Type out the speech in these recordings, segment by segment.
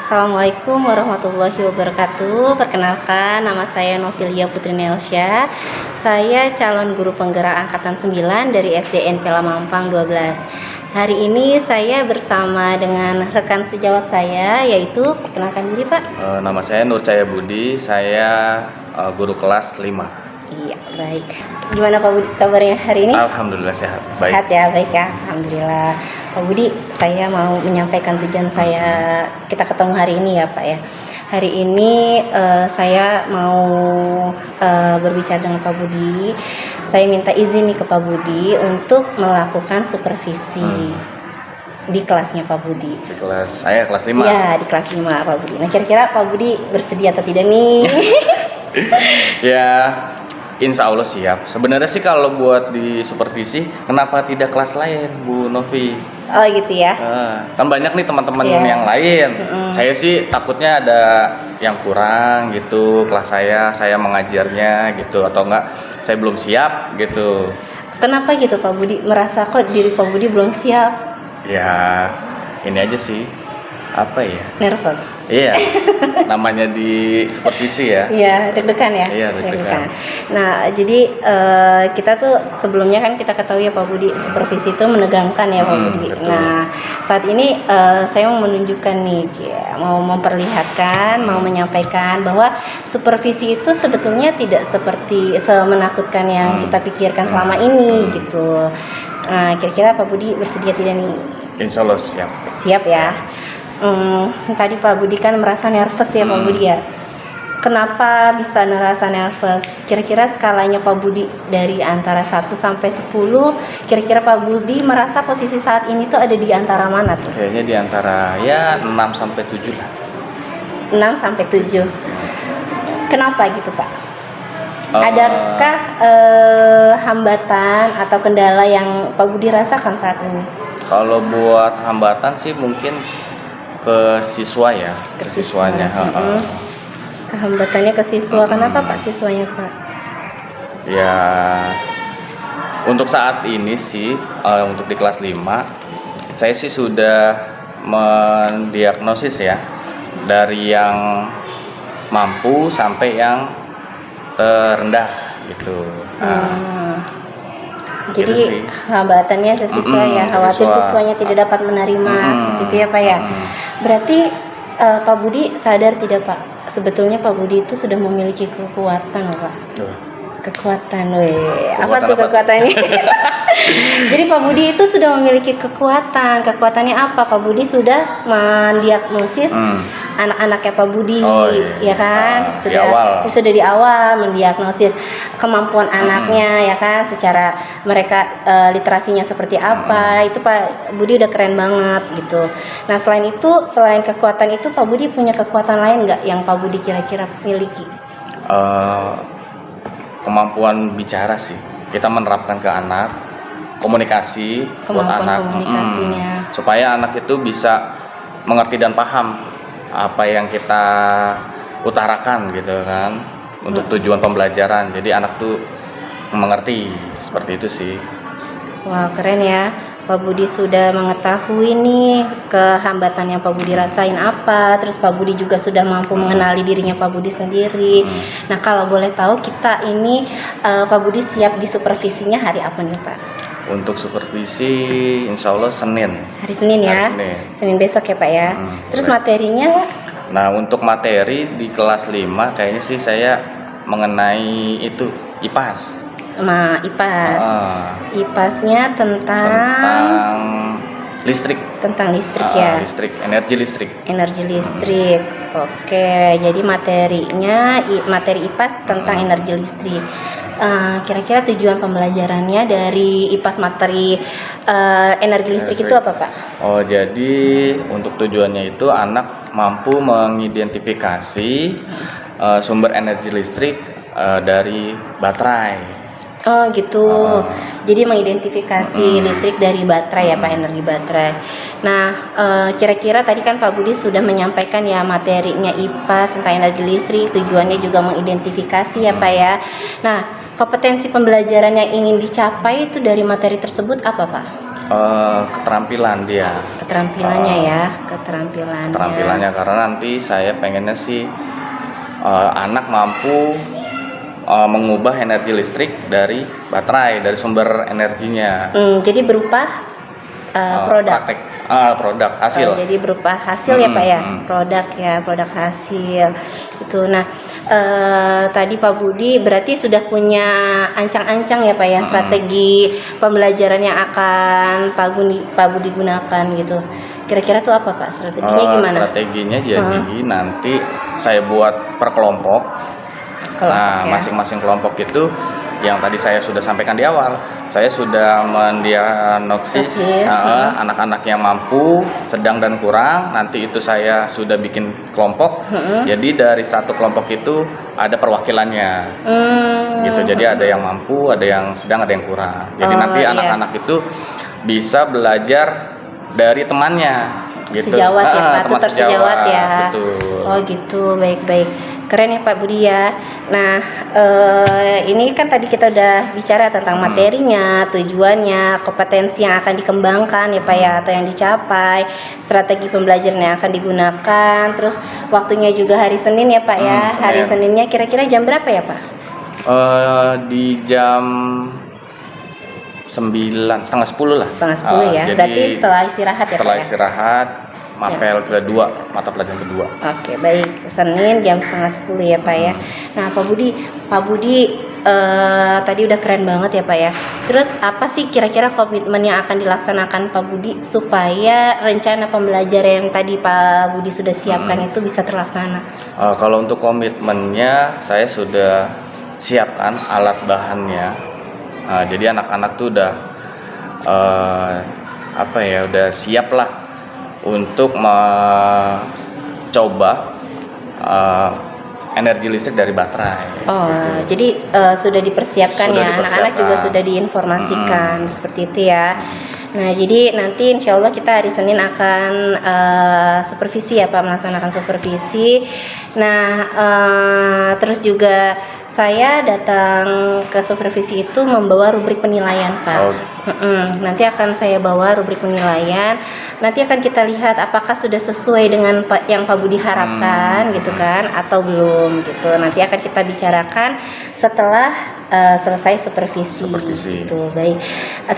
Assalamualaikum warahmatullahi wabarakatuh. Perkenalkan, nama saya Novilia Putri Nelsya. Saya calon guru penggerak angkatan 9 dari SDN Pela Mampang 12. Hari ini saya bersama dengan rekan sejawat saya, yaitu perkenalkan diri Pak. Nama saya Nur Cahaya Budi, saya guru kelas 5. Iya, baik. Gimana Pak Budi kabarnya hari ini? Alhamdulillah sehat. Baik. Sehat ya, baik ya. Alhamdulillah. Pak Budi, saya mau menyampaikan tujuan saya kita ketemu hari ini ya Pak ya. Hari ini saya mau berbicara dengan Pak Budi. Saya minta izin nih ke Pak Budi untuk melakukan supervisi di kelasnya Pak Budi. Di kelas saya kelas 5. Iya, di kelas 5 Pak Budi. Nah, kira-kira Pak Budi bersedia atau tidak nih? Ya, insya Allah siap. Sebenarnya sih kalau buat di supervisi, kenapa tidak kelas lain, Bu Novi? Oh gitu ya. Kan banyak nih teman-teman Iya. yang lain. Saya sih takutnya ada yang kurang gitu kelas saya mengajarnya gitu, atau enggak saya belum siap gitu. Kenapa gitu Pak Budi? Merasa kok diri Pak Budi belum siap? Ya, ini aja sih. Apa ya? Nervous. Iya, namanya di supervisi ya. Iya, deg-degan ya. Iya, deg-degan. Nah, jadi kita tuh sebelumnya kan kita ketahui ya Pak Budi, supervisi itu menegangkan ya Pak Budi. Betul. Nah, saat ini saya mau menunjukkan nih, mau memperlihatkan, mau menyampaikan bahwa supervisi itu sebetulnya tidak seperti semenakutkan yang kita pikirkan selama ini gitu. Nah, kira-kira Pak Budi bersedia tidak nih? Insya Allah siap. Siap ya. Tadi Pak Budi kan merasa nervous ya Pak Budi ya. Kenapa bisa merasa nervous? Kira-kira skalanya Pak Budi dari antara 1 sampai 10, kira-kira Pak Budi merasa posisi saat ini tuh ada di antara mana tuh? Kayaknya di antara ya 6 sampai 7 lah. 6 sampai 7. Kenapa gitu Pak? Adakah hambatan atau kendala yang Pak Budi rasakan saat ini? Kalau buat hambatan sih mungkin ke siswa ya, ke siswanya. Kehambatannya ke siswa. Kenapa Pak siswanya Pak? Ya, untuk saat ini sih, untuk di kelas 5, saya sih sudah mendiagnosis ya, dari yang mampu sampai yang terendah gitu. Jadi hambatannya ke siswa ya, khawatir siswanya tidak dapat menerima seperti itu ya Pak ya. Berarti Pak Budi sadar tidak Pak, sebetulnya Pak Budi itu sudah memiliki kekuatan Pak. Kekuatan, apa tuh kekuatannya? Jadi Pak Budi itu sudah memiliki kekuatan. Kekuatannya apa? Pak Budi sudah mendiagnosis anak-anaknya Pak Budi, ya kan? Sudah di awal mendiagnosis kemampuan anaknya, ya kan? Secara mereka literasinya seperti apa, itu Pak Budi udah keren banget gitu. Nah selain itu, selain kekuatan itu, Pak Budi punya kekuatan lain nggak yang Pak Budi kira-kira miliki? Kemampuan bicara sih, kita menerapkan ke anak, komunikasi buat anak, supaya anak itu bisa mengerti dan paham apa yang kita utarakan gitu kan, untuk tujuan pembelajaran. Jadi anak tuh mengerti, seperti itu sih. Wah keren ya, Pak Budi sudah mengetahui nih kehambatan yang Pak Budi rasain apa, terus Pak Budi juga sudah mampu mengenali dirinya Pak Budi sendiri. Nah kalau boleh tahu kita ini Pak Budi siap di supervisinya hari apa nih Pak? Untuk supervisi insya Allah Senin. Hari Senin ya? Senin besok ya Pak ya. Terus materinya? Nah untuk materi di kelas 5 kayaknya sih saya mengenai itu IPAS. Sama IPAS. IPAS-nya tentang listrik. Tentang listrik ya. Listrik, energi listrik. Energi listrik. Oke, jadi materinya materi IPAS tentang energi listrik. Kira-kira tujuan pembelajarannya dari IPAS materi energi listrik itu apa Pak? Oh, jadi untuk tujuannya itu anak mampu mengidentifikasi sumber energi listrik dari baterai. Oh gitu, jadi mengidentifikasi listrik dari baterai ya Pak, energi baterai. Nah kira-kira tadi kan Pak Budi sudah menyampaikan ya materinya IPAS tentang energi listrik, tujuannya juga mengidentifikasi ya Pak ya. Nah kompetensi pembelajaran yang ingin dicapai itu dari materi tersebut apa Pak? Keterampilan dia. Keterampilannya ya, keterampilannya Karena nanti saya pengennya sih anak mampu mengubah energi listrik dari baterai, dari sumber energinya. Jadi berupa produk hasil. Jadi berupa hasil ya Pak ya, produk hasil itu. Nah tadi Pak Budi berarti sudah punya ancang-ancang ya Pak ya, strategi pembelajaran yang akan Pak Budi gunakan gitu. Kira-kira tuh apa Pak, strateginya gimana? Strateginya jadi nanti saya buat per kelompok. Masing-masing kelompok itu yang tadi saya sudah sampaikan di awal, saya sudah mendiagnosis anak-anak yang mampu, sedang dan kurang. Nanti itu saya sudah bikin kelompok. Jadi dari satu kelompok itu ada perwakilannya, gitu. Jadi ada yang mampu, ada yang sedang, ada yang kurang. Jadi nanti anak-anak itu bisa belajar dari temannya. Gitu. Sejawat ya Pak, tutor sejawat ya. Betul. Oh gitu, baik-baik. Keren ya Pak Budi ya. Nah ini kan tadi kita udah bicara tentang materinya, tujuannya, kompetensi yang akan dikembangkan ya Pak ya, atau yang dicapai, strategi pembelajaran yang akan digunakan, terus waktunya juga hari Senin ya Pak ya. Hari Seninnya kira-kira jam berapa ya Pak? Di jam 9, setengah 10 lah. Setengah 10 ya. Berarti setelah istirahat ya Setelah Pak ya? istirahat, mapel kedua, mata pelajaran kedua. Oke, baik. Senin jam setengah 10 ya Pak ya. Nah Pak Budi tadi udah keren banget ya Pak ya. Terus apa sih kira-kira komitmen yang akan dilaksanakan Pak Budi supaya rencana pembelajaran yang tadi Pak Budi sudah siapkan itu bisa terlaksana? Kalau untuk komitmennya, saya sudah siapkan alat bahannya. Jadi anak-anak tuh udah udah siap lah untuk mencoba energi listrik dari baterai. Gitu. Jadi sudah dipersiapkan ya, anak-anak juga sudah diinformasikan seperti itu ya. Nah jadi nanti insya Allah kita hari Senin akan supervisi ya Pak, melaksanakan supervisi. Nah terus juga saya datang ke supervisi itu membawa rubrik penilaian Pak. Nanti akan saya bawa rubrik penilaian. Nanti akan kita lihat apakah sudah sesuai dengan yang Pak Budi harapkan gitu kan, atau belum gitu. Nanti akan kita bicarakan setelah selesai supervisi. Gitu. Baik.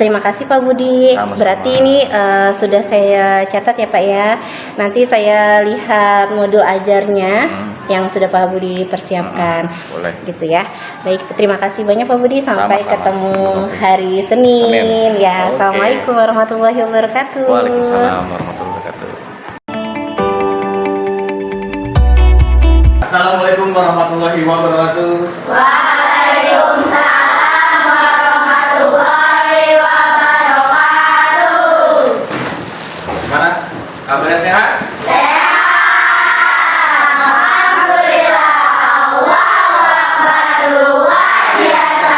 Terima kasih Pak Budi. Sama-sama. Berarti ini sudah saya catat ya Pak ya. Nanti saya lihat modul ajarnya yang sudah Pak Budi persiapkan. Boleh. Gitu ya. Baik, terima kasih banyak Pak Budi. Sampai ketemu hari Senin. Ya. Assalamualaikum warahmatullahi wabarakatuh. Waalaikumsalam warahmatullahi wabarakatuh. Assalamualaikum warahmatullahi wabarakatuh. Waalaikumsalam warahmatullahi wabarakatuh. Gimana? Kabarnya sehat? Sehat. Alhamdulillah. Allahu Akbar. Luar biasa.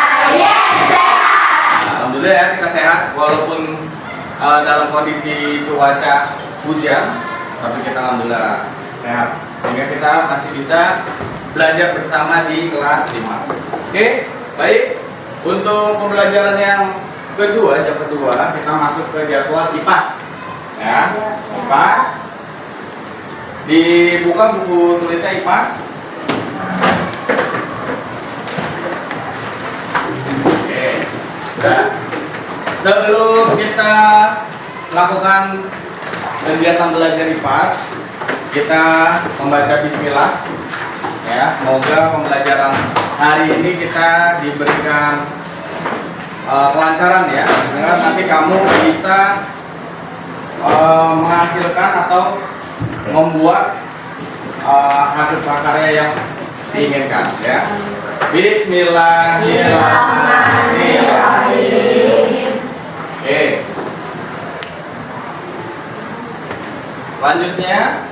Sehat. Alhamdulillah ya, kita sehat walaupun dalam kondisi cuaca hujan, tapi kita alhamdulillah sehat. Sehingga kita masih bisa belajar bersama di kelas 5. Oke, baik. Untuk pembelajaran yang kedua, jam kedua, kita masuk ke jadwal IPAS. Ya, IPAS. Dibuka buku tulisnya IPAS. Oke. Nah, sebelum kita lakukan kegiatan belajar IPAS, kita membaca bismillah ya. Semoga pembelajaran hari ini kita diberikan kelancaran ya, sehingga nanti kamu bisa menghasilkan atau membuat hasil prakarya yang diinginkan ya. Bismillahirrahmanirrahim. Oke. Selanjutnya,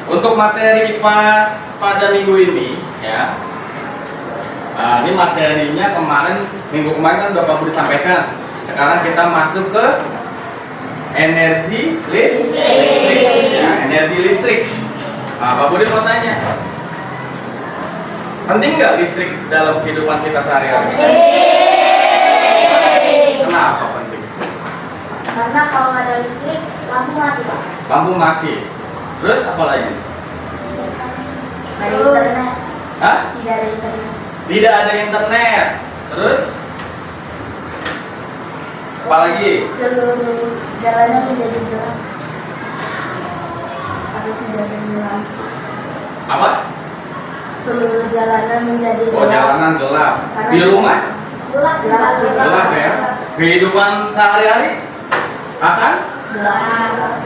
untuk materi IPAS pada minggu ini ya. Ini materinya minggu kemarin kan udah Pak Budi sampaikan. Sekarang kita masuk ke energi listrik. Ya, energi listrik. Pak Budi mau tanya. Penting nggak listrik dalam kehidupan kita sehari-hari? Kenapa penting? Karena kalau nggak ada listrik, lampu mati, Pak. Lampu mati. Terus apa lagi? Nggak ada internet. Hah? Tidak ada internet. Tidak ada internet. Terus? Apa lagi? Seluruh jalanan menjadi gelap. Tapi tidak ada lampu. Apa? Seluruh jalanan menjadi gelap. Oh, jalanan gelap. Di rumah? Gelap. Gelap ya. Kehidupan sehari-hari akan Gelap.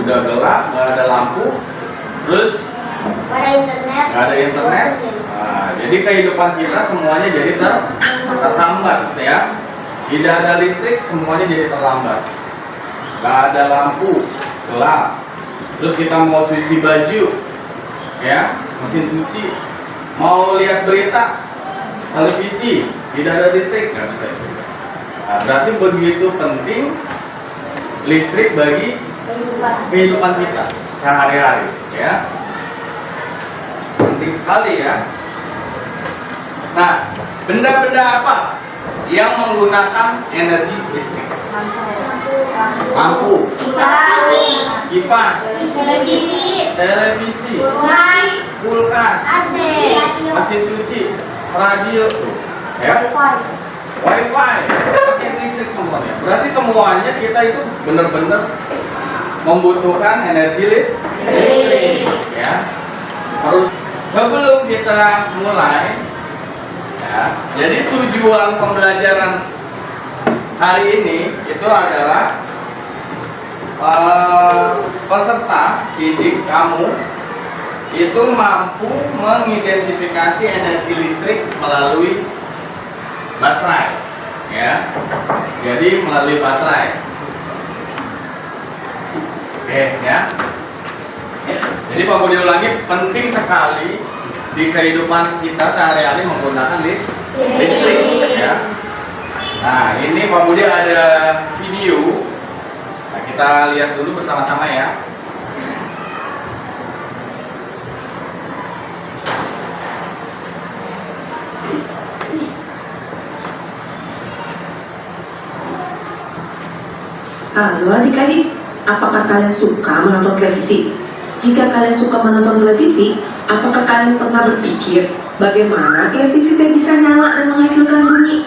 udah gelap, nggak ada lampu. Terus Pada internet. nggak ada internet. Nah, jadi kehidupan kita semuanya jadi terhambat, ya. Tidak ada listrik, semuanya jadi terlambat. Nggak ada lampu, gelap. Terus kita mau cuci baju, ya, mesin cuci. Mau lihat berita, televisi, tidak ada listrik, nggak bisa itu. Nah, berarti begitu penting listrik bagi kehidupan kita sehari-hari, ya. Penting sekali, ya. Nah, benda-benda apa yang menggunakan energi listrik? Lampu, kipas, televisi, kulkas, mesin cuci, radio, tuh, ya. Wifi, pakai listrik semuanya. Berarti semuanya kita itu benar-benar membutuhkan energi listrik, ya. Harus sebelum kita mulai, ya. Jadi tujuan pembelajaran hari ini itu adalah peserta didik kamu itu mampu mengidentifikasi energi listrik melalui baterai, ya. Jadi melalui baterai. Oke, ya. Jadi Pak Budi ulangi, penting sekali di kehidupan kita sehari-hari menggunakan listrik, ya. Nah, ini Pak Budi ada video. Nah, kita lihat dulu bersama-sama, ya. Halo adik-adik, apakah kalian suka menonton televisi? Jika kalian suka menonton televisi, apakah kalian pernah berpikir bagaimana televisi teh bisa nyala dan menghasilkan bunyi?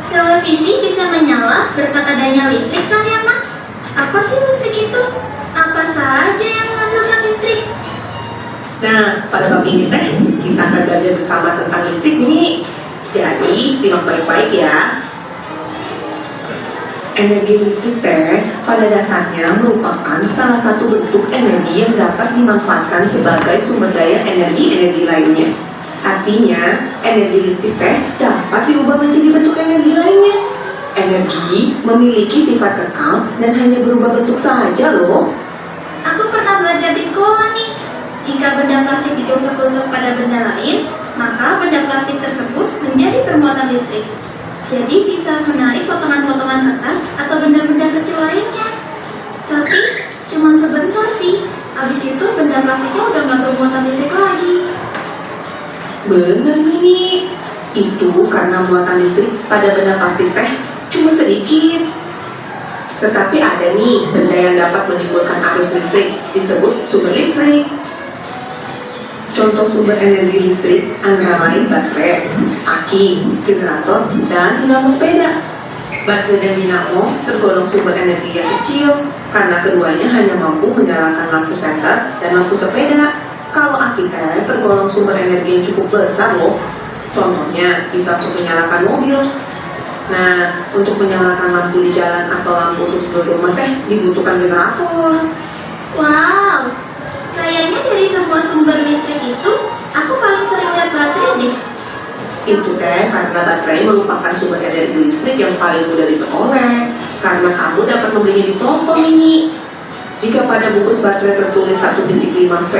Televisi bisa menyala berkat adanya listrik kan ya, Mak? Apa sih listrik itu? Apa saja yang menghasilkan listrik? Nah, pada bab ini teh kita akan belajar bersama tentang listrik nih. Jadi, simak baik-baik ya. Energi listrik teh pada dasarnya merupakan salah satu bentuk energi yang dapat dimanfaatkan sebagai sumber daya energi lainnya. Artinya, energi listrik teh dapat diubah menjadi bentuk energi lainnya. Energi memiliki sifat kekal dan hanya berubah bentuk saja loh. Aku pernah belajar di sekolah nih. Jika benda plastik ditusuk-tusuk pada benda lain, maka benda plastik tersebut menjadi bermuatan listrik. Jadi bisa menarik potongan-potongan kertas atau benda-benda kecil lainnya. Tapi cuma sebentar sih. Habis itu benda plastiknya udah nggak bermuatan listrik lagi. Bener Mini, itu karena muatan listrik pada benda plastik teh cuma sedikit. Tetapi ada nih benda yang dapat menimbulkan arus listrik, disebut sumber listrik. Contoh sumber energi listrik antara lain baterai, aki, generator, dan dinamo sepeda. Baterai dan dinamo tergolong sumber energi yang kecil karena keduanya hanya mampu menyalakan lampu senter dan lampu sepeda. Kalau aki tergolong sumber energi yang cukup besar loh. Contohnya bisa untuk menyalakan mobil. Nah, untuk menyalakan lampu di jalan atau lampu untuk seluruh rumah teh dibutuhkan generator. Wow, kayaknya dari semua sumber listrik itu, aku paling sering lihat baterai deh. Itu teh karena baterai merupakan sumber energi listrik yang paling mudah diperoleh karena kamu dapat membelinya di toko mini. Jika pada bungkus baterai tertulis 1.5 V,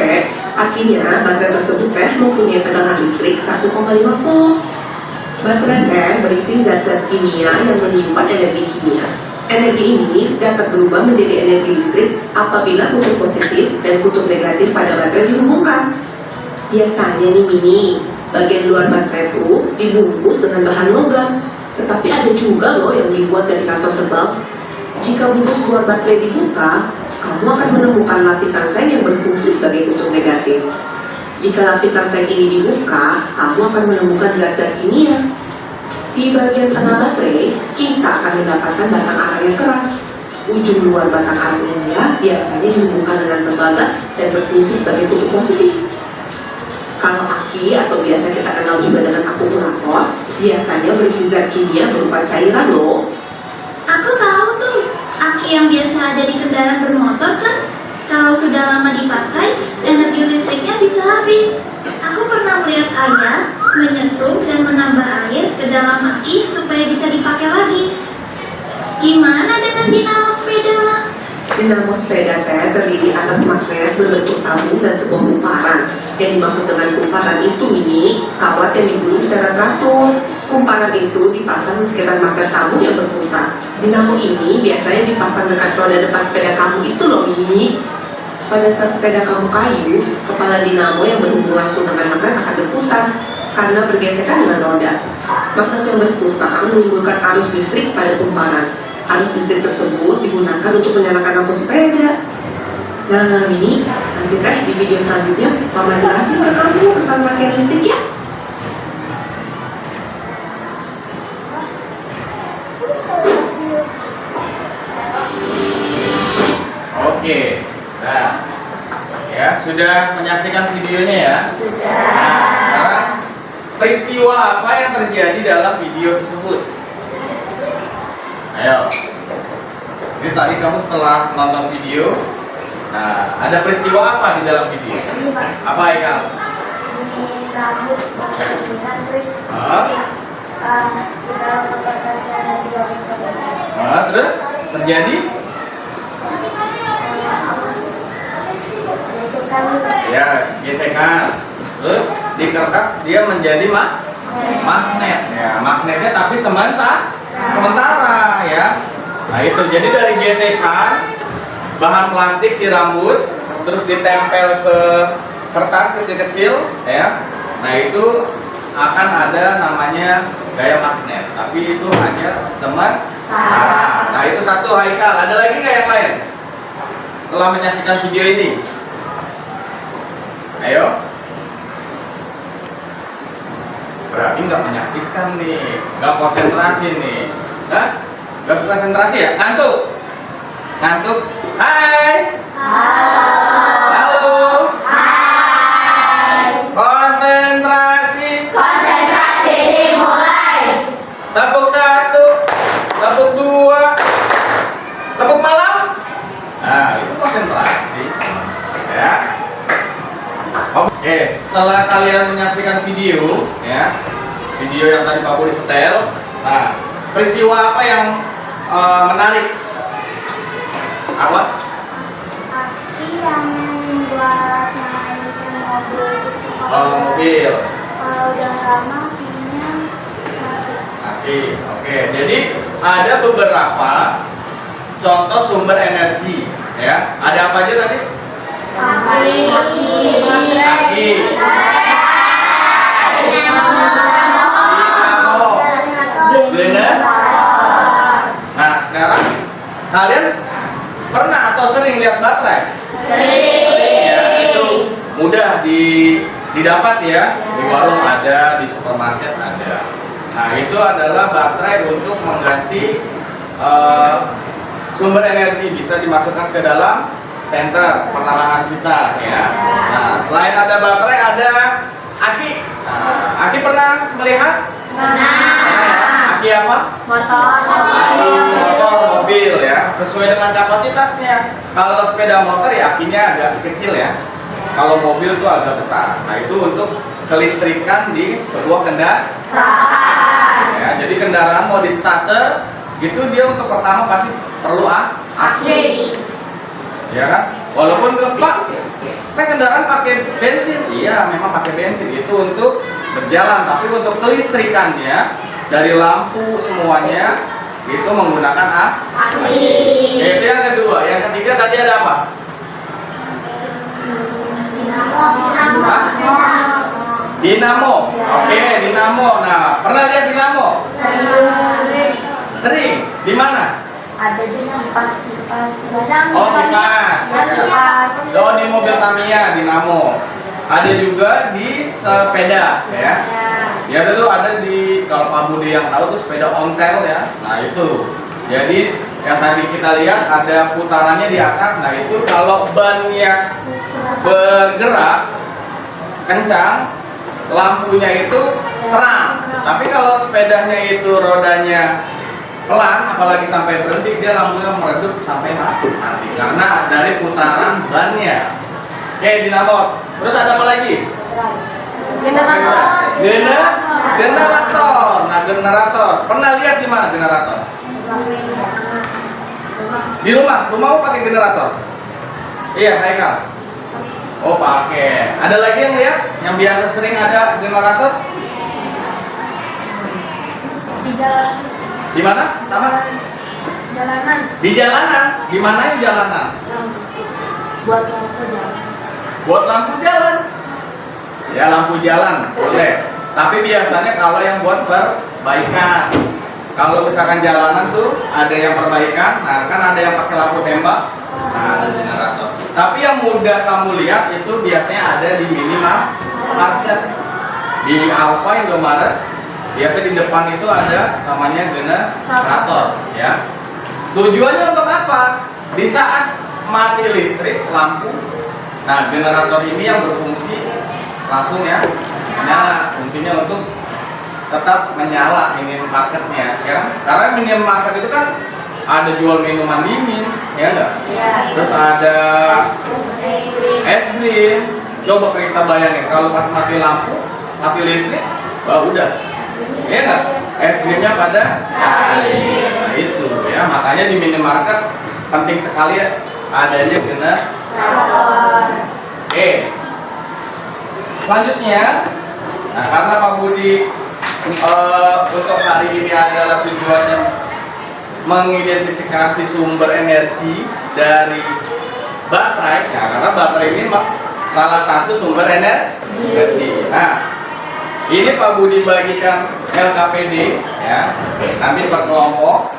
artinya baterai tersebut teh mempunyai tegangan listrik 1,5 volt. Baterai teh berisi zat-zat kimia yang menyimpan energi kimia. Energi ini dapat berubah menjadi energi listrik apabila kutub positif dan kutub negatif pada baterai dihubungkan. Biasanya nih Mini, bagian luar baterai itu dibungkus dengan bahan logam. Tetapi ada juga loh yang dibuat dari karton tebal. Jika bungkus luar baterai dibuka, kamu akan menemukan lapisan seng yang berfungsi sebagai kutub negatif. Jika lapisan seng ini dibuka, kamu akan menemukan zat-zat kimia. Di bagian tengah baterai, kita akan mendapatkan batang arang yang keras. Ujung luar batang arang ini biasanya dihubungkan dengan tembaga dan berfungsi sebagai kutub positif. Kalau aki atau biasa kita kenal juga dengan akumulator, biasanya berisi zat kimia berupa cairan loh. Aku tahu tuh, aki yang biasa ada di kendaraan bermotor kan, kalau sudah lama dipakai, energi listriknya bisa habis. Aku pernah melihat ayah menyetrum dan menambah air ke dalam aki supaya bisa dipakai lagi. Gimana dengan dinamo sepeda? Dinamo sepeda terdiri atas magnet berbentuk tabung dan sebuah kumparan. Yang dimaksud dengan kumparan itu ini kawat yang digulung secara teratur. Kumparan itu dipasang di sekitar magnet tabung yang berputar. Dinamo ini biasanya dipasang dekat roda depan sepeda kamu itu loh Mini. Pada saat sepeda kamu kayu, kepala dinamo yang berhubung langsung dengan magnet akan berputar karena bergesekan dengan roda. Magnet yang berputar menimbulkan arus listrik pada kumparan. Arus listrik tersebut digunakan untuk menyalakan lampu sepeda. Nah, Mini, nanti di video selanjutnya Mama jelasin ke kamu tentang rangkaian listrik ya. Oke, nah, ya sudah menyaksikan videonya ya. Sudah. Nah, sekarang peristiwa apa yang terjadi dalam video tersebut? Ayo. Jadi tadi kamu setelah nonton video, nah ada peristiwa apa di dalam video? Apa Eka? Ini rambut bersihkan terus di dalam koperasi ada 2 liter. Terus terjadi? Gesekan. Ya, gesekan. Terus di kertas dia menjadi magnet. Ya, magnetnya tapi sementara ya. Nah itu jadi dari gesekan bahan plastik di rambut terus ditempel ke kertas kecil-kecil ya. Nah itu akan ada namanya gaya magnet, tapi itu hanya sementara. Nah itu satu Haikal. Ada lagi nggak yang lain setelah menyaksikan video ini? Ayo. Berarti nggak menyaksikan nih, nggak konsentrasi nih. Hah? Nggak konsentrasi ya? Ngantuk? Ngantuk? Hai. Halo. Hai. Konsentrasi. Konsentrasi dimulai. Tepuk 1, tepuk 2, tepuk malam. Nah, itu konsentrasi. Ya. Oke, setelah kalian menyaksikan video, ya, video yang tadi Pak Budi setel. Nah, peristiwa apa yang menarik? Apa? Aki yang buat main mobil. Mobil. Kalau udah lama akhirnya mati. Oke. Jadi ada beberapa contoh sumber energi, ya. Ada apa aja tadi? Aki, dinamo, blender. Nah sekarang kalian pernah atau sering lihat baterai? Sering ya, itu mudah didapat ya, di warung ada, di supermarket ada. Nah itu adalah baterai untuk mengganti sumber energi, bisa dimasukkan ke dalam senter penerangan kita ya. Nah selain ada baterai ada aki. Nah, aki pernah melihat? Pernah. Aki apa? Motor, mobil ya. Sesuai dengan kapasitasnya. Kalau sepeda motor ya akinya agak kecil ya. Kalau mobil itu agak besar. Nah itu untuk kelistrikan di sebuah kendaraan. Ya, jadi kendaraan mau di starter gitu dia untuk pertama pasti perlu aki. Ya kan? Walaupun Pak, kendaraan pakai bensin, iya memang pakai bensin itu untuk berjalan, tapi untuk kelistrikannya dari lampu semuanya itu menggunakan aki. Itu yang kedua. Yang ketiga tadi ada apa? Hah? Dinamo. Oke, dinamo. Nah, pernah lihat dinamo? Sering. Di mana? Ada di kipas. Oh, kipas. Oh, di mobil Tamiya, dinamo. Ada juga di sepeda, ya. Ya itu ada di, kalau Pak Budi yang tahu tuh sepeda ontel ya. Nah itu. Jadi yang tadi kita lihat ada putarannya di atas. Nah itu kalau bannya bergerak kencang, lampunya itu terang. Tapi kalau sepedanya itu rodanya pelan, apalagi sampai berhenti, dia lampunya meredup sampai mati karena dari putaran bannya. Oke, dinamo. Terus ada apa lagi? Generator. Nah, generator. Pernah lihat di mana generator? Di rumah. Rumahmu pakai generator? Iya, Haikal. Oh, pakai. Ada lagi yang lihat? Yang biasa sering ada generator? Di jalan. Di mana? Sama? Jalanan. Di jalanan. Di mana di jalanan? Buat lampu jalan. Buat lampu jalan. Ya, lampu jalan boleh. Tapi biasanya kalau yang buat perbaikan. Kalau misalkan jalanan tuh ada yang perbaikan, nah kan ada yang pakai lampu tembak, nah ada generator. Tapi yang mudah kamu lihat itu biasanya ada di minimarket, di Alfa, Indomaret. Biasa di depan itu ada namanya generator, ya. Tujuannya untuk apa? Di saat mati listrik lampu, nah generator ini yang berfungsi langsung ya menyala. Fungsinya untuk tetap menyala minimarketnya, ya kan? Karena minimarket itu kan ada jual minuman dingin, ya enggak? Iya. Terus ada es krim. Coba kita bayangin kalau pas mati lampu, mati listrik, wah udah, ya enggak? Es krimnya pada cair. Nah itu ya, makanya di minimarket penting sekali ya adanya generator. Oke. Selanjutnya, nah karena Pak Budi untuk hari ini adalah tujuannya mengidentifikasi sumber energi dari baterai, ya karena baterai ini salah satu sumber energi. Nah, ini Pak Budi bagikan LKPD, ya, nanti berkelompok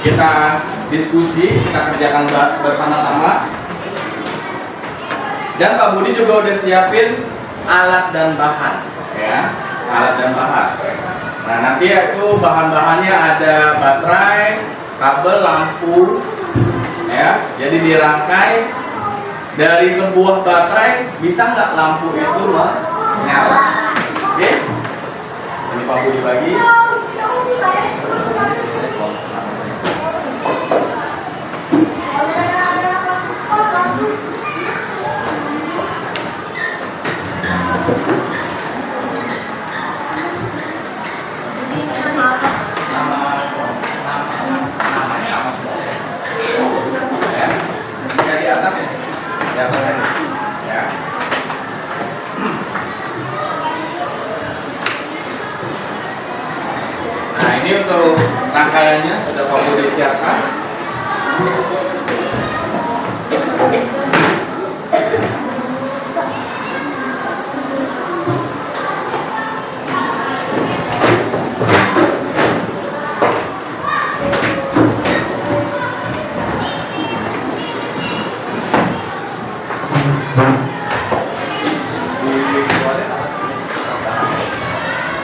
kita diskusi, kita kerjakan bersama-sama. Dan Pak Budi juga udah siapin alat dan bahan, ya, alat dan bahan. Nah nanti itu bahan-bahannya ada baterai, kabel, lampu, ya. Jadi dirangkai dari sebuah baterai bisa nggak lampu itu menyala? Oke? Ini Pak Budi bagi. Nah ini untuk rangkaiannya sudah Pak Budi siapkan.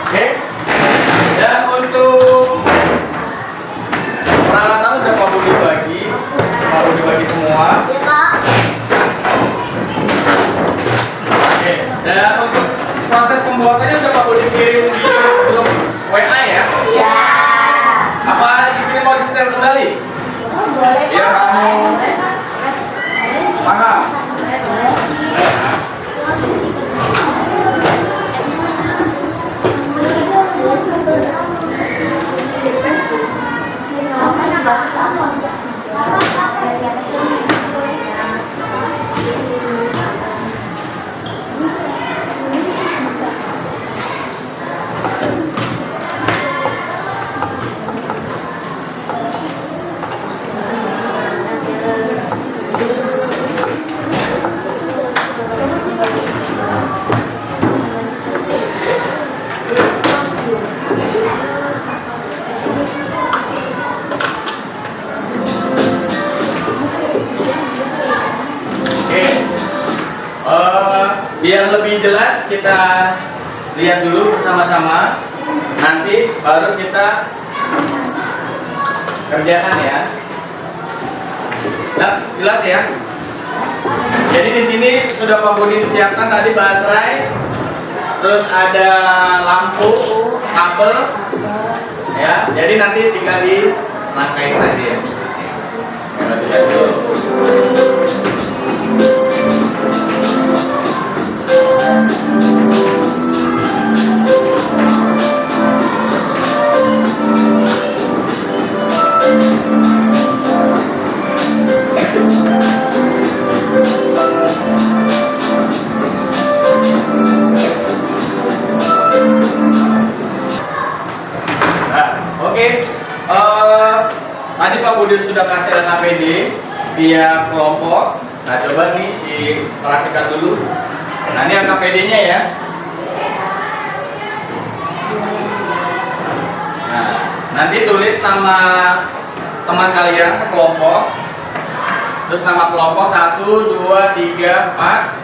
Oke. Dan untuk peralatan udah Pak Budi bagi semua. Ya Pak. Oke. Dan untuk proses pembuatannya udah Pak Budi kirim di grup WA ya. Iya. Apa di sini mau disetel kembali? Boleh. Biar kamu paham. biar lebih jelas kita lihat dulu bersama-sama. Nanti baru kita kerjakan ya. Nah, jelas ya. Jadi di sini sudah Pak Budi siapkan tadi baterai, terus ada lampu, kabel, ya. Jadi nanti tinggal dirangkai saja ya. Kita lihat dulu. Tadi Pak Budi sudah kasih LKPD via kelompok. Nah, coba nih diperhatikan dulu. Nah, ini LKPD-nya ya. Nah, nanti tulis nama teman kalian sekelompok. Terus nama kelompok 1, 2, 3, 4.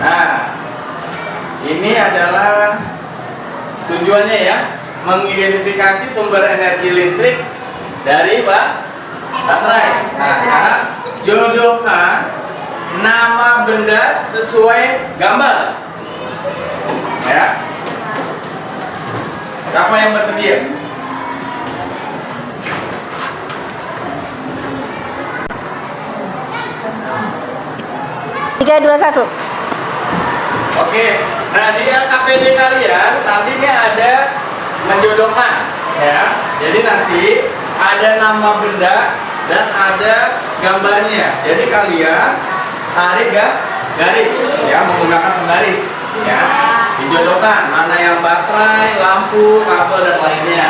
Nah, ini adalah tujuannya ya, mengidentifikasi sumber energi listrik dari baterai. Nah, sekarang jodohkan nama benda sesuai gambar. Ya. Siapa yang bersedia? Tiga, dua, satu. Oke. Nah, di LKPD kalian nanti ini ada menjodohkan ya. Jadi nanti ada nama benda dan ada gambarnya. Jadi kalian tarik garis ya, menggunakan penggaris ya. Dijodohkan mana yang baterai, lampu, kabel dan lainnya.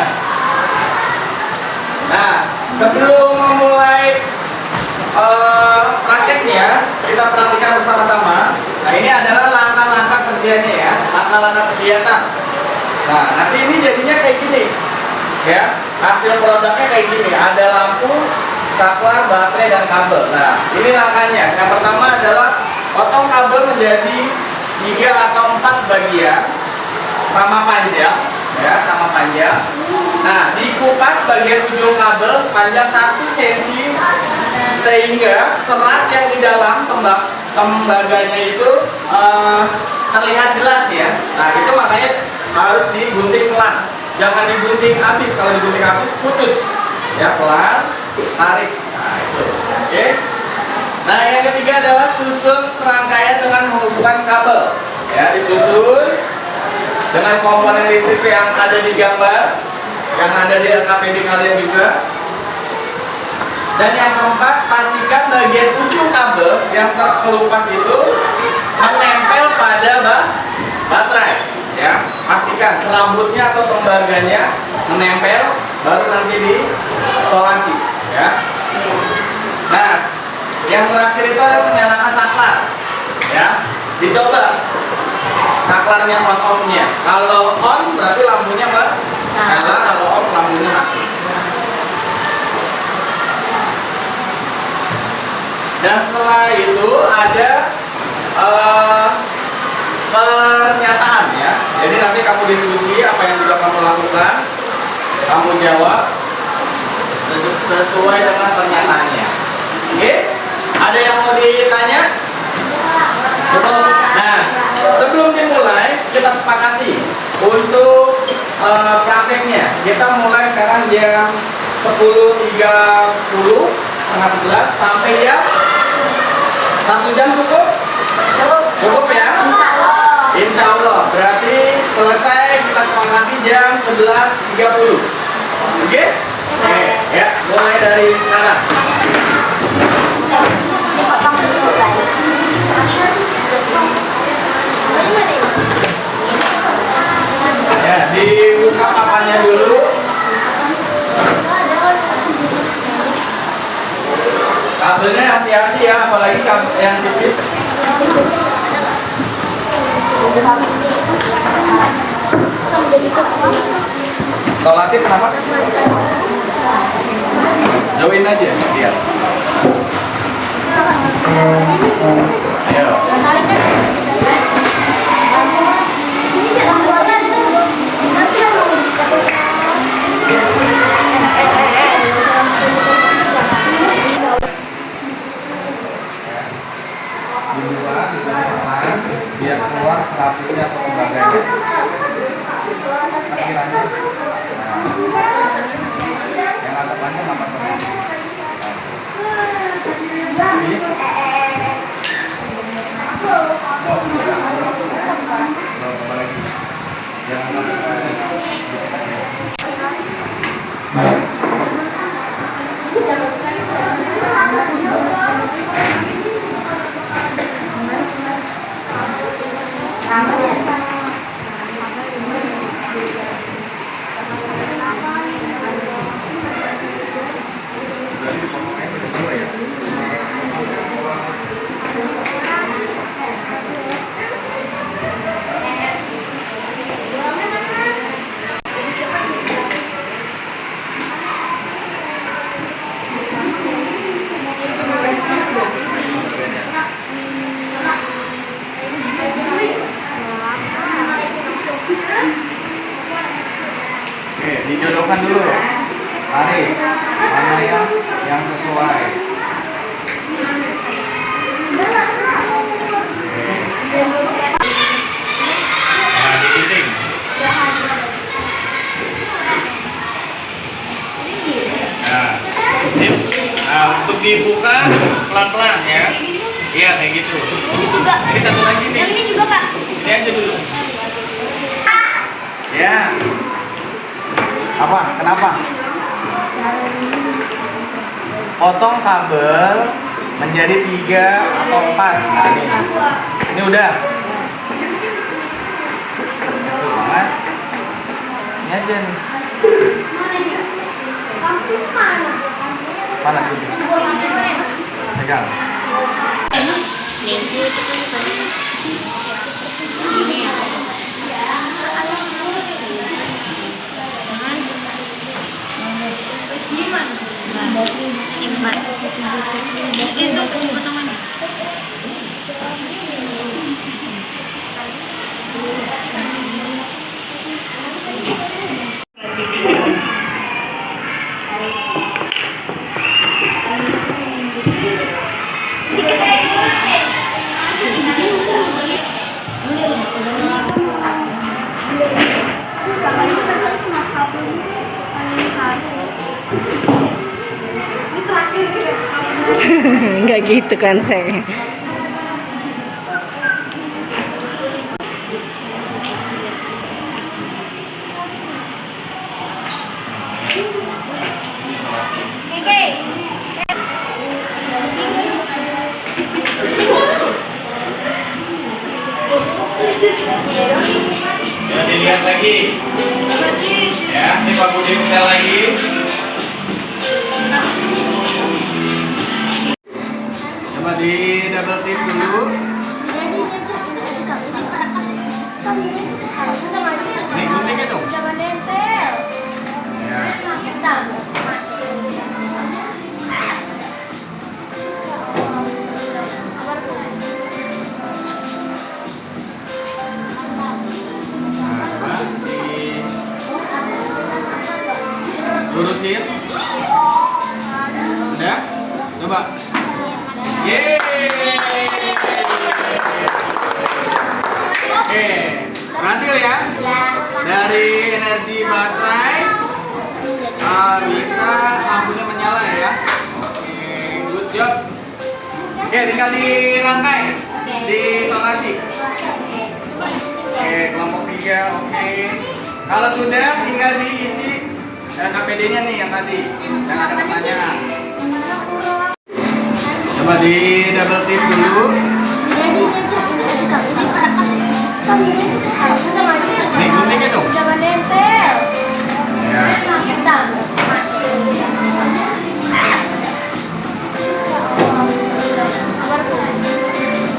Nah, sebelum memulai prakteknya, kita perhatikan bersama-sama. Nah, ini adalah langkah-langkah kerjanya ya, langkah-langkah kegiatan. Nah, nanti ini jadinya kayak gini ya, hasil produknya kayak gini, ada lampu, saklar, baterai, dan kabel. Nah, ini langkahnya. Yang pertama adalah potong kabel menjadi 3 atau 4 bagian sama panjang ya, sama panjang. Nah, dikupas bagian ujung kabel panjang 1 cm sehingga serat yang di dalam tembaganya itu terlihat jelas ya. Nah, itu makanya harus digunting pelan, jangan digunting habis. Kalau digunting habis putus ya, pelan tarik. Nah, itu oke. Nah, yang ketiga adalah susun serangkaian dengan menghubungkan kabel ya, disusun dengan komponen listrik yang ada di gambar, yang ada di LKPD kalian juga. Dan yang keempat, pastikan bagian ujung kabel yang terkelupas itu menempel pada baterai ya. Pastikan serabutnya atau tembaganya menempel, baru nanti diisolasi ya. Nah, yang terakhir itu adalah menyalakan saklar ya. Dicoba saklarnya on-off-nya. Kalau on berarti lampunya nyala, kalau off lampunya mati. Dan setelah itu ada pernyataan ya. Jadi nanti kamu diskusi apa yang sudah kamu lakukan, kamu jawab sesuai dengan pernyataannya. Oke? Ada yang mau ditanya? Betul. Nah, sebelum dimulai kita sepakati untuk prakteknya. Kita mulai sekarang jam 10.30, setengah 11 sampai jam 1 jam cukup? Cukup ya? Insya Allah. Berarti selesai kita sepakati jam 11.30. Oke? Oke, ya, mulai dari sekarang. Ya, dibuka papannya dulu. Kabelnya hati-hati ya, apalagi kabel yang tipis. Tolatif kenapa? Join aja, lihat. Ayo. dibuka pelan-pelan ya. Iya kayak gitu. Ini juga. Ini satu lagi nih. Yang ini juga, Pak. Ini aja dulu. Ya. Apa? Kenapa? Potong kabel menjadi 3 atau 4. Nah, ini udah. Satu banget. Ini aja nih. Mana tuh? Pegang. Nggak gitu kan saya. Ya, dilihat lagi. Ya, ini Pak Budi setel lagi. Coba di double tip dulu. Ini gunting itu. Jangan nempel. Ya. Nah, coba lurusin. Udah? Coba. Yeay. Oke, berhasil ya? Dari energi baterai bisa lampunya menyala ya. Oke, good job. Oke, tinggal dirangkai, diisolasi. Oke, kelompok 3, oke. Kalau sudah, tinggal diisi KPD-nya nih yang tadi. Dan ada pertanyaan. Coba di double tip dulu. Ini gunting itu. Jangan nempel. Ya. Nah, coba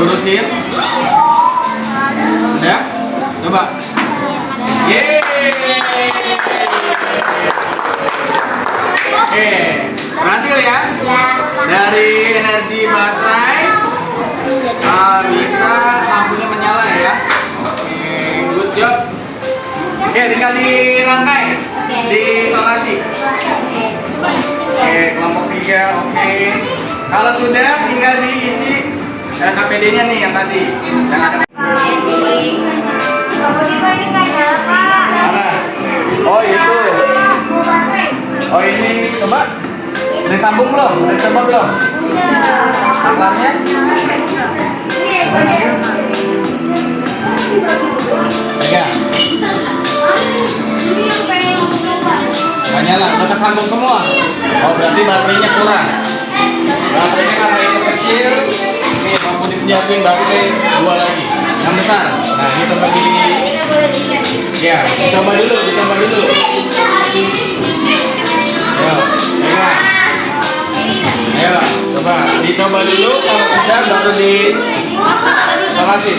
lurusin. Udah? Coba. Yeay. Oke, berhasil ya? Dari energi baterai bisa lampunya menyala ya. Oke, good job. Oke, tinggal dirangkai, diisolasi. Oke, kelompok 3, oke. Kalau sudah, tinggal diisi KPD-nya nih yang tadi. Dan ada mana? Oh itu. Oh ini, coba. Udah sambung belum? Udah coba belum? Saklarnya? Pegang. Nggak nyala, udah tersambung semua. Oh berarti baterainya kurang. Baterainya karena itu kecil. Nih mampu disiapin baterai 2 lagi. Yang besar. Nah kita bagi. Ya, ditambah dulu. Ayo, pegang. Ayo, coba dicoba dulu. Kalau sudah baru diisolasi.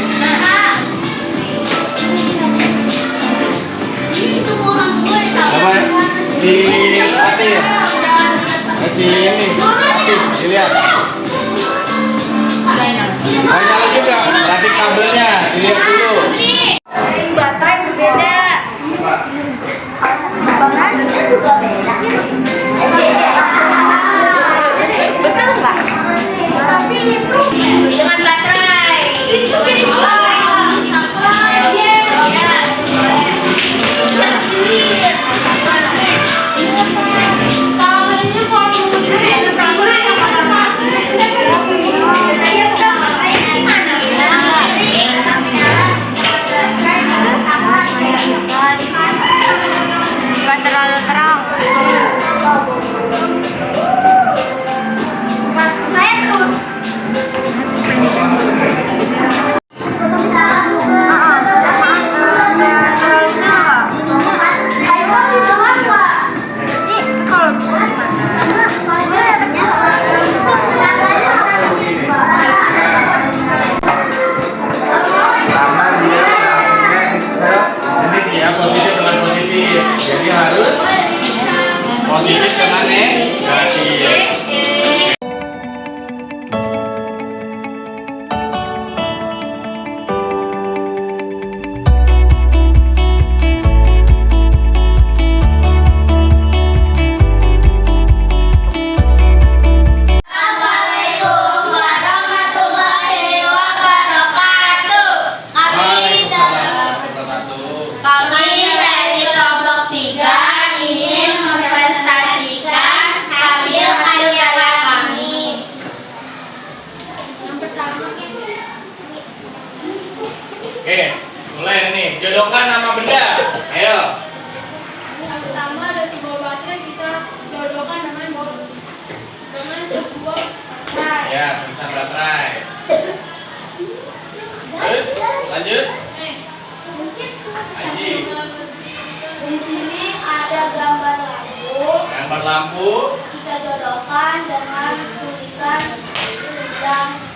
Coba si Ati ya. Si ini. Ati, dilihat. Nyala juga. Berarti kabelnya dilihat dulu. Baterai berbeda. Baterai juga beda. Betul nggak? Tapi itu dengan baterai. Oke, mulai nih. Jodohkan nama benda. Ayo. Yang pertama ada sebuah baterai, kita jodohkan dengan sebuah baterai. Ya, tulisan baterai. Terus lanjut. Aji. Di sini ada gambar lampu. Gambar lampu. Kita jodohkan dengan tulisan yang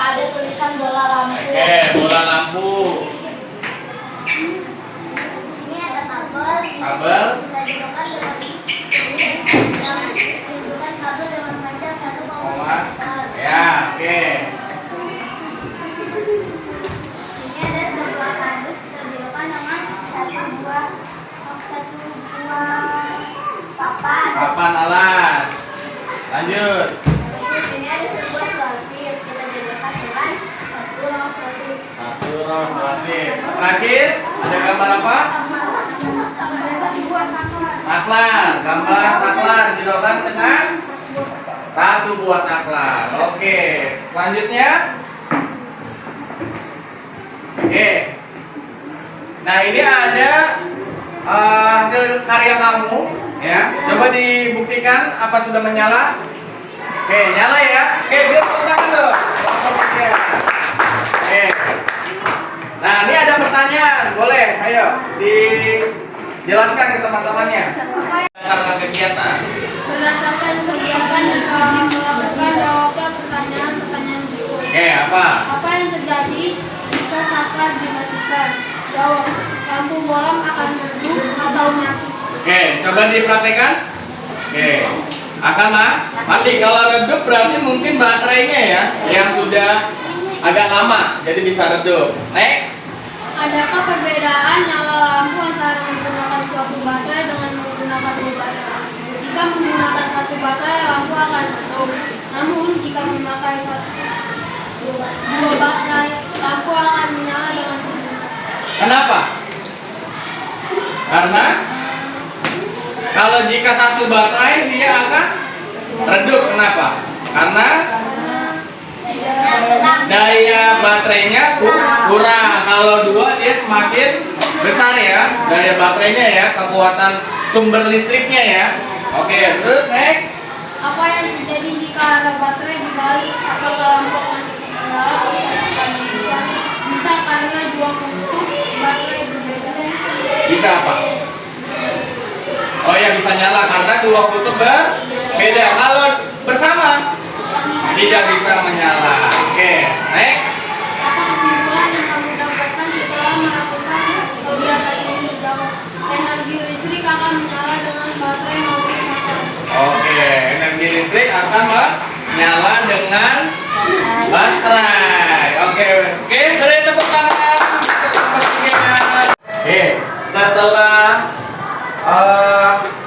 ada tulisan bola lampu. Oke, bola lampu. Ini ada kabel. Kabel. Kita jodohkan dengan tunjukkan kabel dengan panjang 1,4 meter. Ya, oke. Ini ada sebuah kardus, kita jodohkan dengan satu buah papan. Papan alas. Lanjut. Ini ada sebuah selotip, kita jodohkan dengan satu rong selotip. Satu row selotip. Terakhir, ada gambar apa? Ada satu buah saklar. Saklar. Gambar saklar dijodohkan dengan satu buah saklar. Oke. Selanjutnya. Oke. Nah, ini ada hasil karya kamu, ya. Coba dibuktikan apa sudah menyala. Oke, nyala ya. Oke, beri tepuk tangan dong. Oke. Nah, ini ada pertanyaan. Boleh, ayo dijelaskan ke teman-temannya. Berdasarkan kegiatan. Berdasarkan kegiatan yang telah melakukan jawablah pertanyaan-pertanyaan berikut. Oke, apa? Apa yang terjadi jika saklar dimatikan? Jawab. Lampu bolam akan redup atau mati. Oke, coba diperhatikan. Oke. Akan mati. Kalau redup berarti mungkin baterainya ya yang sudah agak lama, jadi bisa redup. Next. Adakah perbedaan nyala lampu antara menggunakan suatu baterai dengan menggunakan dua baterai? Jika menggunakan satu baterai, lampu akan redup. Namun jika memakai dua baterai, lampu akan menyala dengan sendirinya. Kenapa? Karena kalau jika satu baterai dia akan redup. Kenapa? Karena daya baterainya kurang. Kalau dua dia semakin besar ya daya baterainya ya, kekuatan sumber listriknya ya. Oke, terus next. Apa yang terjadi jika ada baterai dibalik? Apakah lampu akan menyala? Bisa karena dua kutub baterai berbeda. Bisa apa? Oh ya, bisa nyala karena dua kutub berbeda. Kalau bersama tidak bisa menyala. Oke, next. Apa kesimpulan yang kamu dapatkan setelah melakukan kegiatan ini? Jawab. Energi listrik akan menyala dengan baterai maupun saklar. Oke, energi listrik akan menyala dengan baterai. Oke, beri tepuk tangan. Oke, setelah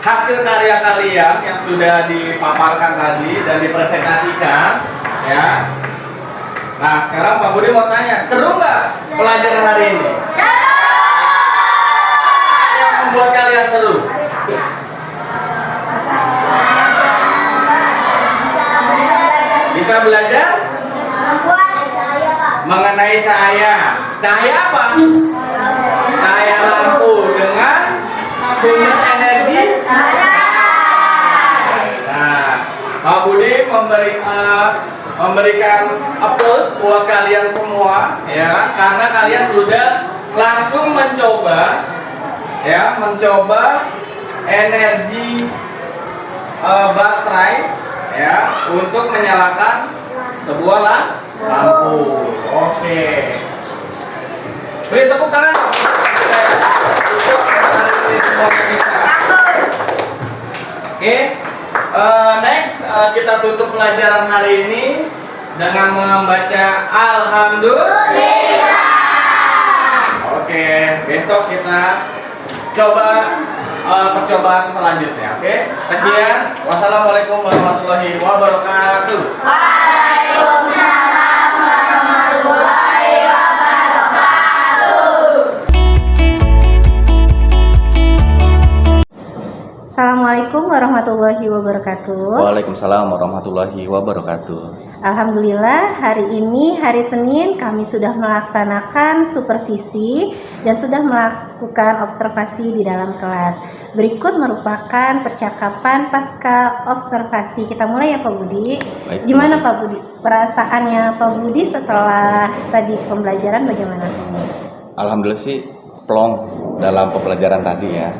hasil karya kalian yang sudah dipaparkan tadi dan dipresentasikan, ya. Nah, sekarang Pak Budi mau tanya, seru nggak pelajaran hari ini? Yang membuat kalian seru? Bisa belajar mengenai cahaya. Cahaya apa? Cahaya lampu dengan sumber energi. Nah, Pak Budi memberikan applause buat kalian semua ya, karena kalian sudah langsung mencoba energi baterai ya untuk menyalakan sebuah lampu. Oke. Beri tepuk tangan. Oke. Next kita tutup pelajaran hari ini dengan membaca Alhamdulillah. Oke, besok kita coba percobaan selanjutnya. Oke. Sekian. Wassalamualaikum warahmatullahi wabarakatuh. Waalaikumsalam warahmatullahi wabarakatuh. Assalamualaikum Assalamualaikum warahmatullahi wabarakatuh. Waalaikumsalam warahmatullahi wabarakatuh. Alhamdulillah, hari ini hari Senin kami sudah melaksanakan supervisi dan sudah melakukan observasi di dalam kelas. Berikut merupakan percakapan pasca observasi. Kita mulai ya Pak Budi. Baik, Gimana Pak Budi? Perasaannya Pak Budi setelah tadi pembelajaran bagaimana? Alhamdulillah sih plong dalam pembelajaran tadi ya.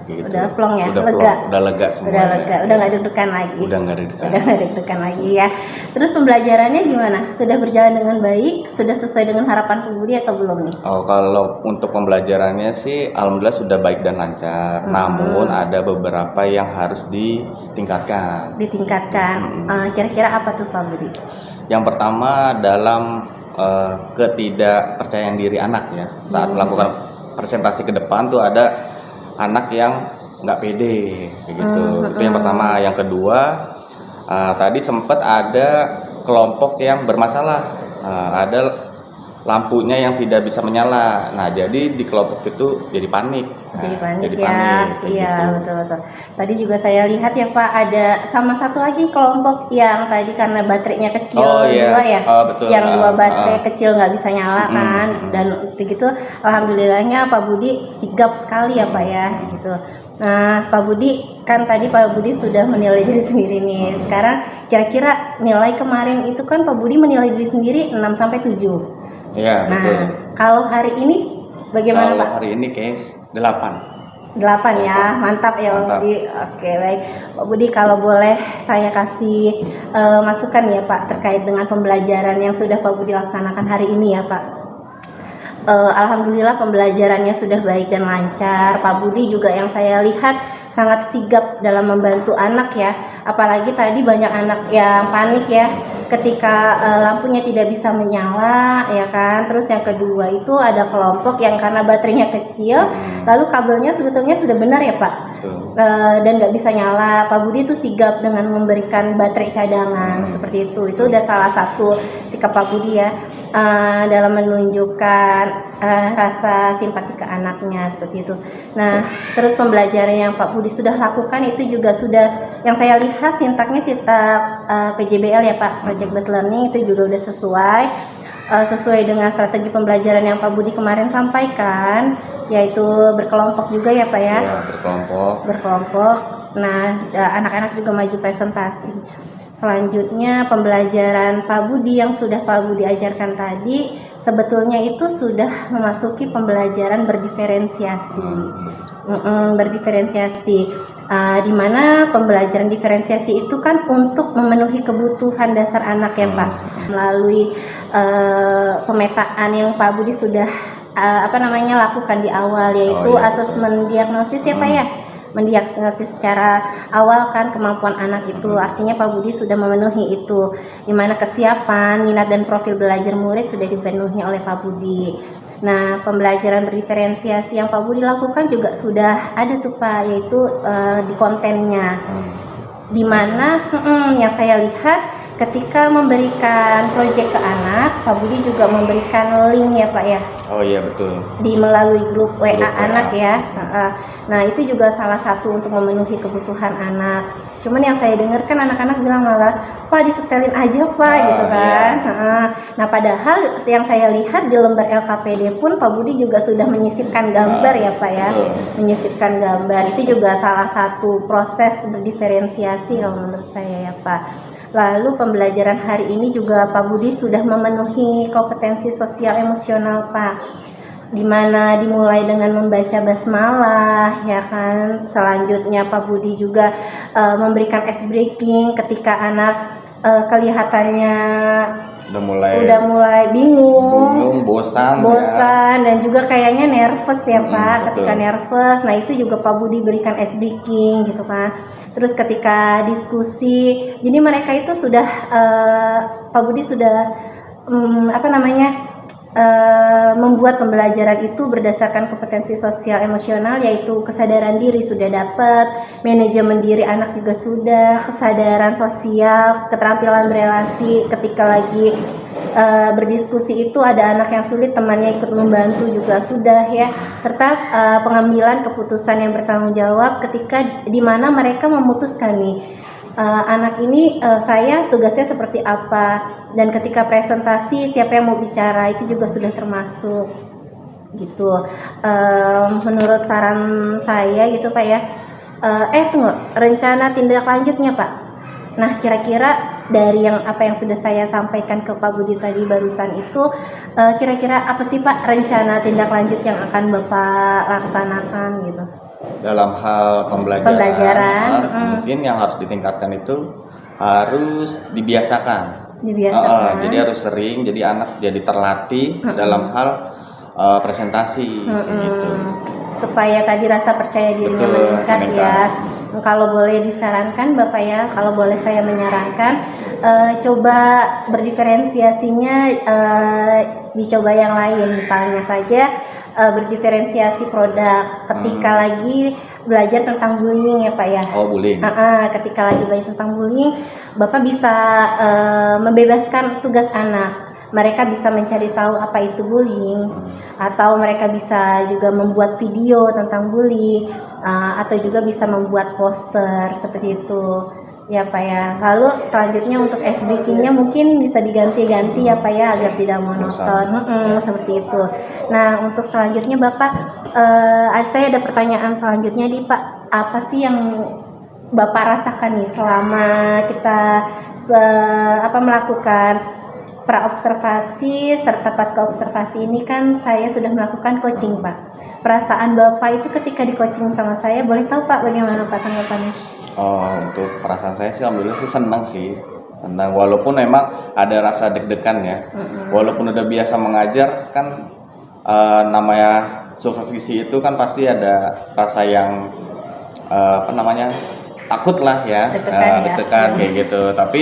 Gitu. Udah plong ya, udah lega. Plong, udah lega semua. Udah lega, udah nggak deg-degan lagi. Udah nggak deg-degan. Udah nggak deg-degan lagi ya. Terus pembelajarannya gimana? Sudah berjalan dengan baik? Sudah sesuai dengan harapan Pak Budi atau belum nih? Oh, kalau untuk pembelajarannya sih alhamdulillah sudah baik dan lancar. Namun ada beberapa yang harus ditingkatkan. Ditingkatkan. Kira-kira apa tuh Pak Budi? Yang pertama dalam ketidakpercayaan diri anak ya. Saat melakukan presentasi ke depan tuh ada anak yang nggak pede begitu. Itu yang pertama. Yang kedua, tadi sempat ada kelompok yang bermasalah. Ada lampunya yang tidak bisa menyala. Nah, jadi di kelompok itu jadi panik. Jadi panik jadi ya. panik, Iya, gitu. betul. Tadi juga saya lihat ya Pak, ada sama satu lagi kelompok yang tadi karena baterainya kecil dua ya. Oh, betul. Yang dua baterai kecil nggak bisa nyala kan. Dan begitu alhamdulillahnya Pak Budi sigap sekali ya Pak ya gitu. Nah, Pak Budi kan tadi Pak Budi sudah menilai diri sendiri nih. Sekarang kira-kira nilai kemarin itu kan Pak Budi menilai diri sendiri 6 sampai 7. Iya, Nah, betul. kalau hari ini bagaimana Kalau Pak? hari ini kayak 8. 8 ya, mantap ya Pak Mantap. Budi. Oke, baik. Pak Budi, kalau boleh saya kasih masukan ya Pak terkait dengan pembelajaran yang sudah Pak Budi laksanakan hari ini ya Pak. Alhamdulillah pembelajarannya sudah baik dan lancar. Pak Budi juga yang saya lihat sangat sigap dalam membantu anak ya. Apalagi tadi banyak anak yang panik ya ketika lampunya tidak bisa menyala ya kan. Terus yang kedua itu ada kelompok yang karena baterainya kecil, lalu kabelnya sebetulnya sudah benar ya Pak. Dan nggak bisa nyala. Pak Budi itu sigap dengan memberikan baterai cadangan seperti itu. Itu udah salah satu sikap Pak Budi ya dalam menunjukkan rasa simpati ke anaknya seperti itu. Nah, terus pembelajaran yang Pak Budi sudah lakukan itu juga sudah yang saya lihat sintaknya sintak PJBL ya Pak, Project Based Learning, itu juga udah sesuai dengan strategi pembelajaran yang Pak Budi kemarin sampaikan, yaitu berkelompok juga ya Pak ya. Ya, Berkelompok. Nah, anak-anak juga maju presentasi. Selanjutnya pembelajaran Pak Budi yang sudah Pak Budi ajarkan tadi sebetulnya itu sudah memasuki pembelajaran berdiferensiasi. Berdiferensiasi di mana pembelajaran diferensiasi itu kan untuk memenuhi kebutuhan dasar anak ya Pak, melalui pemetaan yang Pak Budi sudah lakukan di awal, yaitu asesmen diagnosis ya Pak ya. Mendiagnosis secara awal kan kemampuan anak itu, artinya Pak Budi sudah memenuhi itu, di mana kesiapan, minat dan profil belajar murid sudah dipenuhi oleh Pak Budi. Nah, pembelajaran berdiferensiasi yang Pak Budi lakukan juga sudah ada tuh Pak, yaitu di kontennya, di mana yang saya lihat ketika memberikan proyek ke anak, Pak Budi juga memberikan link ya Pak ya. Oh iya betul. Di melalui grup WA WA. anak ya. Nah, itu juga salah satu untuk memenuhi kebutuhan anak. Cuman yang saya dengar kan anak-anak bilang malah, "Pak, disetelin aja Pak," gitu kan. Nah, padahal yang saya lihat di lembar LKPD pun Pak Budi juga sudah menyisipkan gambar ya Pak ya. Menyisipkan gambar itu juga salah satu proses berdiferensiasi kalau menurut saya ya Pak. Lalu pembelajaran hari ini juga Pak Budi sudah memenuhi kompetensi sosial emosional Pak, di mana dimulai dengan membaca basmalah ya kan. Selanjutnya Pak Budi juga memberikan ice breaking ketika anak kelihatannya udah mulai bingung, bosan dan juga kayaknya nervous ya Pak. Ketika nervous, nah itu juga Pak Budi berikan ice breaking gitu kan. Terus ketika diskusi, jadi mereka itu sudah Pak Budi sudah membuat pembelajaran itu berdasarkan kompetensi sosial emosional, yaitu kesadaran diri sudah dapat, manajemen diri anak juga sudah, kesadaran sosial, keterampilan berelasi ketika lagi berdiskusi itu ada anak yang sulit, temannya ikut membantu juga sudah ya, serta pengambilan keputusan yang bertanggung jawab ketika di mana mereka memutuskan nih anak ini saya tugasnya seperti apa, dan ketika presentasi siapa yang mau bicara itu juga sudah termasuk gitu. Menurut saran saya gitu Pak ya, tunggu, rencana tindak lanjutnya Pak. Nah kira-kira dari apa yang sudah saya sampaikan ke Pak Budi tadi barusan itu, kira-kira apa sih Pak rencana tindak lanjut yang akan Bapak laksanakan gitu? Dalam hal pembelajaran, mungkin yang harus ditingkatkan itu harus dibiasakan. Jadi harus sering, jadi anak jadi terlatih dalam hal presentasi gitu. Supaya tadi rasa percaya dirinya meningkat ya. Kalau boleh disarankan Bapak ya, kalau boleh saya menyarankan, coba berdiferensiasinya, dicoba yang lain, misalnya saja berdiferensiasi produk ketika lagi belajar tentang bullying ya Pak ya. Bullying. Ketika lagi belajar tentang bullying, Bapak bisa membebaskan tugas anak. Mereka bisa mencari tahu apa itu bullying, atau mereka bisa juga membuat video tentang bullying, atau juga bisa membuat poster seperti itu ya Pak ya. Lalu selanjutnya untuk SBK-nya mungkin bisa diganti-ganti ya Pak ya agar tidak monoton. Seperti itu. Nah untuk selanjutnya Bapak, saya ada pertanyaan selanjutnya nih Pak, apa sih yang Bapak rasakan nih selama kita melakukan praobservasi serta pasca observasi ini? Kan saya sudah melakukan coaching Pak. Perasaan Bapak itu ketika di coaching sama saya, boleh tahu Pak bagaimana Pak tanggapannya? Untuk perasaan saya sih alhamdulillah sih senang walaupun memang ada rasa deg-degan ya. Walaupun udah biasa mengajar kan, namanya supervisi itu kan pasti ada rasa yang takut lah ya, deg-degan kayak gitu. Tapi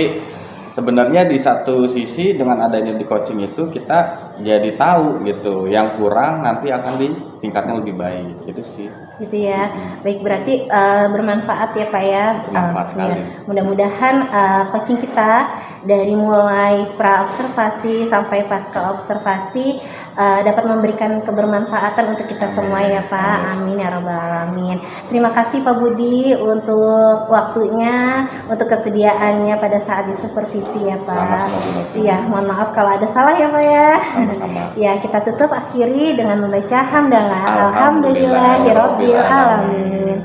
sebenarnya di satu sisi dengan adanya di coaching itu kita jadi tahu gitu yang kurang nanti akan ditingkatnya lebih baik gitu sih. Gitu ya. Baik, berarti bermanfaat ya Pak ya. Bermanfaat sekali. Mudah-mudahan coaching kita dari mulai pra-observasi sampai pasca observasi dapat memberikan kebermanfaatan untuk kita semua ya Pak. Amin ya rabbal alamin. Terima kasih Pak Budi untuk waktunya, untuk kesediaannya pada saat disupervisi ya Pak. Sama-sama. Iya, mohon maaf kalau ada salah ya Pak ya. Sama-sama. Ya, kita tutup akhiri dengan membaca hamdalah. Alhamdulillahirabbil alamin.